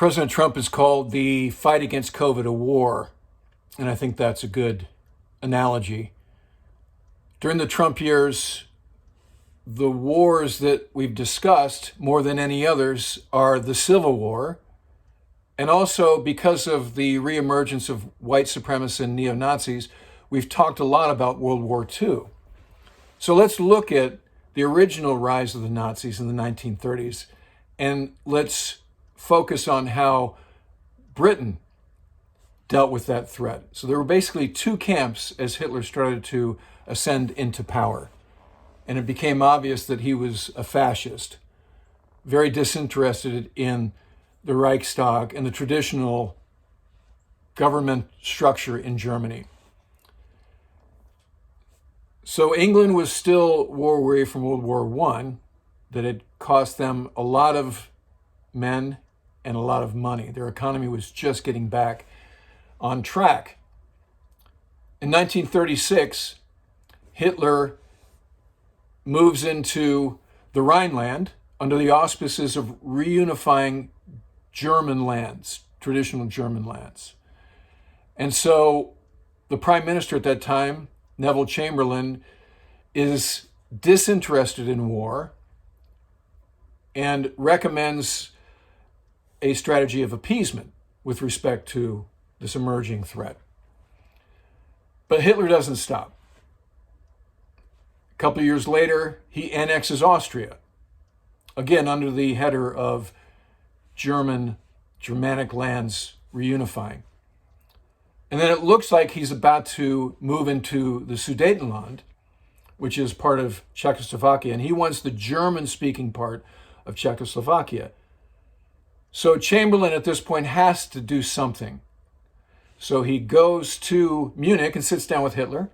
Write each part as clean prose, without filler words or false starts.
President Trump has called the fight against COVID a war, and I think that's a good analogy. During the Trump years, the wars that we've discussed more than any others are the Civil War, and also because of the reemergence of white supremacists and neo-Nazis, we've talked a lot about World War II. So let's look at the original rise of the Nazis in the 1930s, and let's focus on how Britain dealt with that threat. So there were basically two camps as Hitler started to ascend into power. And it became obvious that he was a fascist, very disinterested in the Reichstag and the traditional government structure in Germany. So England was still war-weary from World War I, that had cost them a lot of men and a lot of money. Their economy was just getting back on track. In 1936, Hitler moves into the Rhineland under the auspices of reunifying German lands, traditional German lands. And so the prime minister at that time, Neville Chamberlain, is disinterested in war and recommends a strategy of appeasement with respect to this emerging threat. But Hitler doesn't stop. A couple of years later, he annexes Austria, again under the header of Germanic lands reunifying. And then it looks like he's about to move into the Sudetenland, which is part of Czechoslovakia, and he wants the German-speaking part of Czechoslovakia. So Chamberlain at this point has to do something. So he goes to Munich and sits down with Hitler,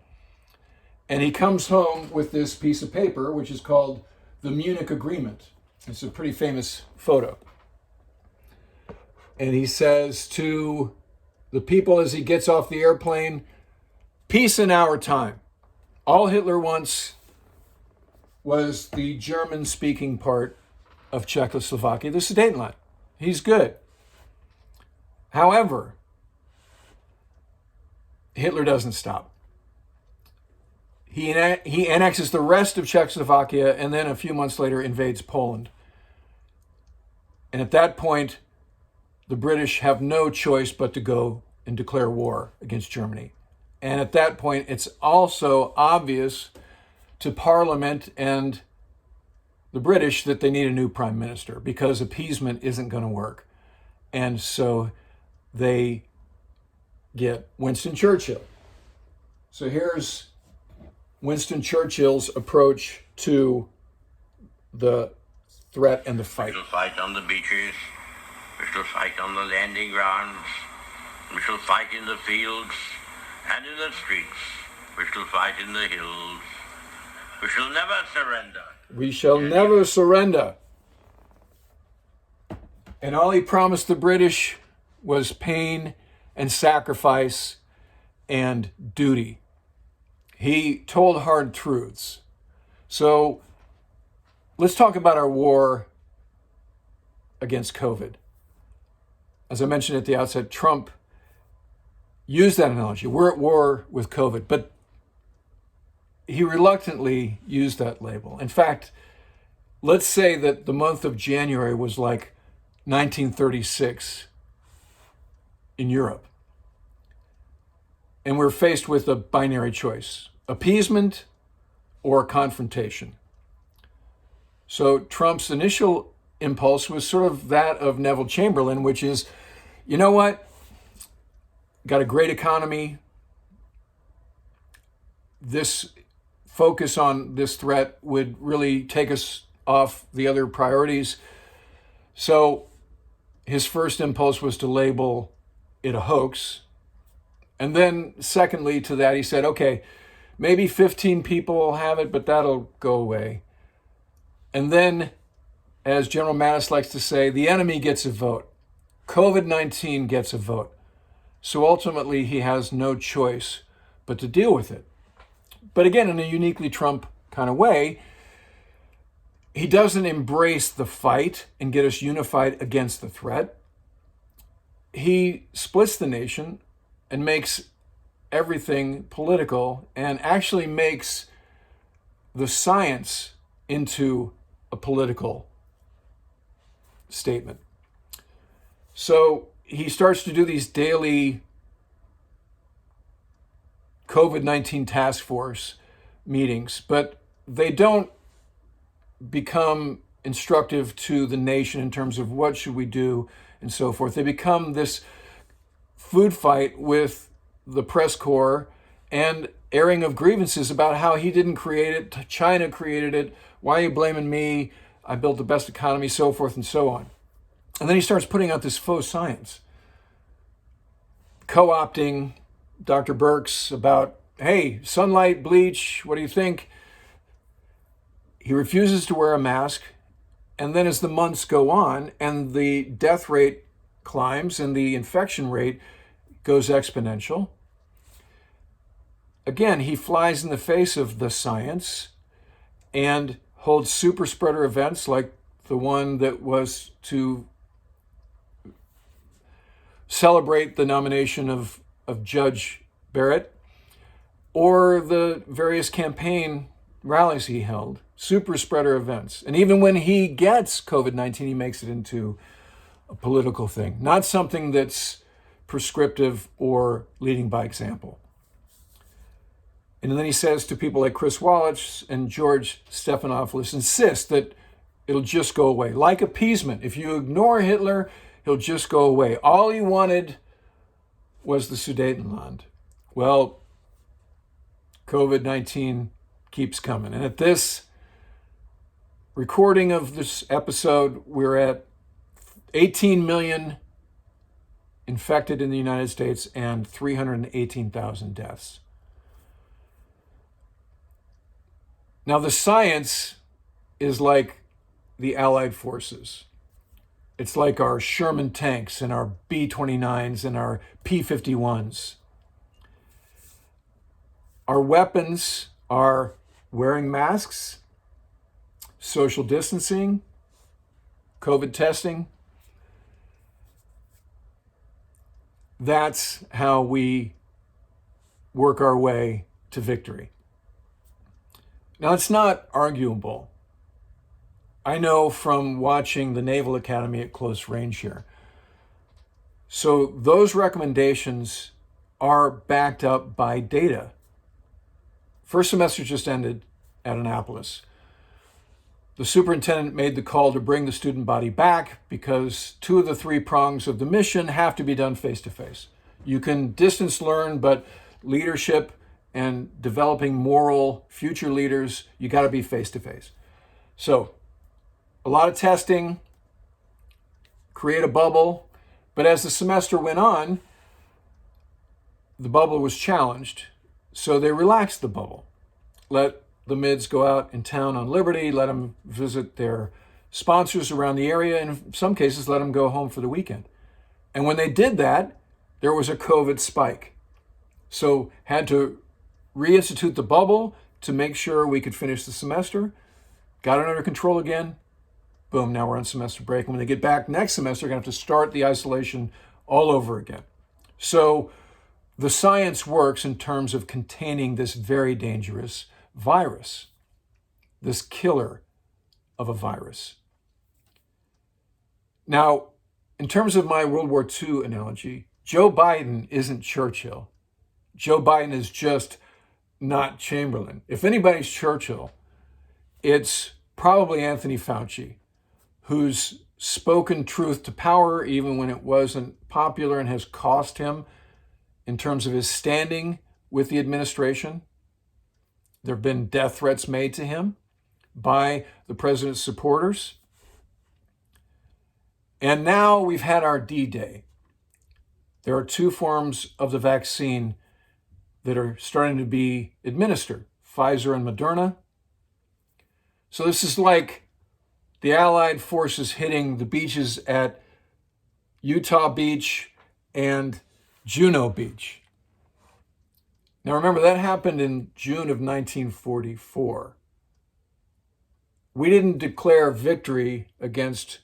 and he comes home with this piece of paper, which is called the Munich Agreement. It's a pretty famous photo. And he says to the people as he gets off the airplane, peace in our time. All Hitler wants was the German-speaking part of Czechoslovakia, the Sudetenland. He's good. However, Hitler doesn't stop. He annexes the rest of Czechoslovakia and then a few months later invades Poland. And at that point, the British have no choice but to go and declare war against Germany. And at that point, it's also obvious to Parliament and the British that they need a new prime minister because appeasement isn't going to work. And so they get Winston Churchill. So here's Winston Churchill's approach to the threat and the fight. We shall fight on the beaches. We shall fight on the landing grounds. We shall fight in the fields and in the streets. We shall fight in the hills. We shall never surrender. We shall never surrender. And all he promised the British was pain and sacrifice and duty. He told hard truths. So let's talk about our war against COVID. As I mentioned at the outset, Trump used that analogy. We're at war with COVID, but he reluctantly used that label. In fact, let's say that the month of January was like 1936 in Europe. And we're faced with a binary choice, appeasement or confrontation. So Trump's initial impulse was sort of that of Neville Chamberlain, which is, you know what? Got a great economy. This focus on this threat would really take us off the other priorities. So his first impulse was to label it a hoax. And then secondly to that, he said, okay, maybe 15 people will have it, but that'll go away. And then, as General Mattis likes to say, the enemy gets a vote. COVID-19 gets a vote. So ultimately, he has no choice but to deal with it. But again, in a uniquely Trump kind of way, he doesn't embrace the fight and get us unified against the threat. he splits the nation and makes everything political, and actually makes the science into a political statement. So he starts to do these daily COVID-19 task force meetings, but they don't become instructive to the nation in terms of what should we do and so forth. They become this food fight with the press corps and airing of grievances about how he didn't create it, China created it, why are you blaming me, I built the best economy, so forth and so on. And then he starts putting out this faux science, co-opting Dr. Birx about, hey, sunlight, bleach, what do you think? He refuses to wear a mask. And then as the months go on and the death rate climbs and the infection rate goes exponential, again, he flies in the face of the science and holds super spreader events like the one that was to celebrate the nomination of Judge Barrett, or the various campaign rallies he held, super spreader events. And even when he gets COVID-19, he makes it into a political thing, not something that's prescriptive or leading by example. And then he says to people like Chris Wallace and George Stephanopoulos, insist that it'll just go away. Like appeasement. If you ignore Hitler, he'll just go away. All he wanted was the Sudetenland. Well, COVID-19 keeps coming. And at this recording of this episode, we're at 18 million infected in the United States and 318,000 deaths. Now, the science is like the Allied forces. It's like our Sherman tanks and our B-29s and our P-51s. Our weapons are wearing masks, social distancing, COVID testing. That's how we work our way to victory. Now, it's not arguable. I know from watching the Naval Academy at close range here. So those recommendations are backed up by data. First semester just ended at Annapolis. The superintendent made the call to bring the student body back because 2 of the 3 prongs of the mission have to be done face-to-face. You can distance learn, but leadership and developing moral future leaders, you got to be face-to-face. So a lot of testing, create a bubble. But as the semester went on, the bubble was challenged. So they relaxed the bubble. Let the mids go out in town on Liberty, let them visit their sponsors around the area, and in some cases, let them go home for the weekend. And when they did that, there was a COVID spike. So had to reinstitute the bubble to make sure we could finish the semester, got it under control again, boom, now we're on semester break. And when they get back next semester, they're going to have to start the isolation all over again. So the science works in terms of containing this very dangerous virus, this killer of a virus. Now, in terms of my World War II analogy, Joe Biden isn't Churchill. Joe Biden is just not Chamberlain. If anybody's Churchill, it's probably Anthony Fauci, who's spoken truth to power even when it wasn't popular and has cost him in terms of his standing with the administration. There have been death threats made to him by the president's supporters. And now we've had our D-Day. There are 2 forms of the vaccine that are starting to be administered, Pfizer and Moderna. So this is like the Allied forces hitting the beaches at Utah Beach and Juno Beach. Now remember, that happened in June of 1944. We didn't declare victory against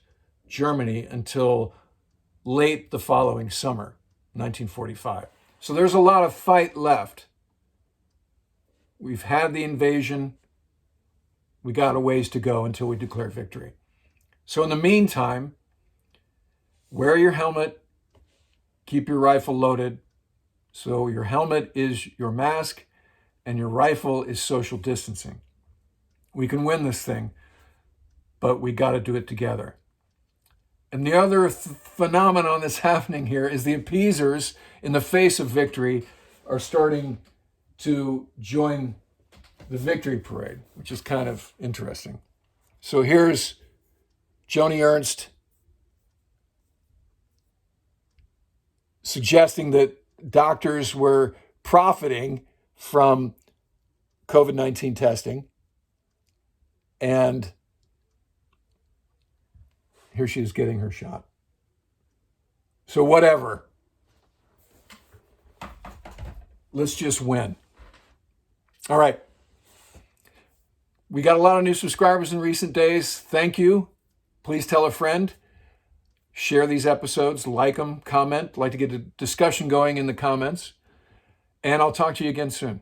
Germany until late the following summer, 1945. So there's a lot of fight left. We've had the invasion. We got a ways to go until we declare victory. So in the meantime, wear your helmet, keep your rifle loaded. So your helmet is your mask and your rifle is social distancing. We can win this thing, but we got to do it together. And the other phenomenon that's happening here is the appeasers, in the face of victory, are starting to join the victory parade, which is kind of interesting. So here's Joni Ernst suggesting that doctors were profiting from COVID-19 testing. And here she is getting her shot. So whatever. Let's just win. All right. We got a lot of new subscribers in recent days. Thank you. Please tell a friend. Share these episodes, like them, comment. I'd like to get a discussion going in the comments. And I'll talk to you again soon.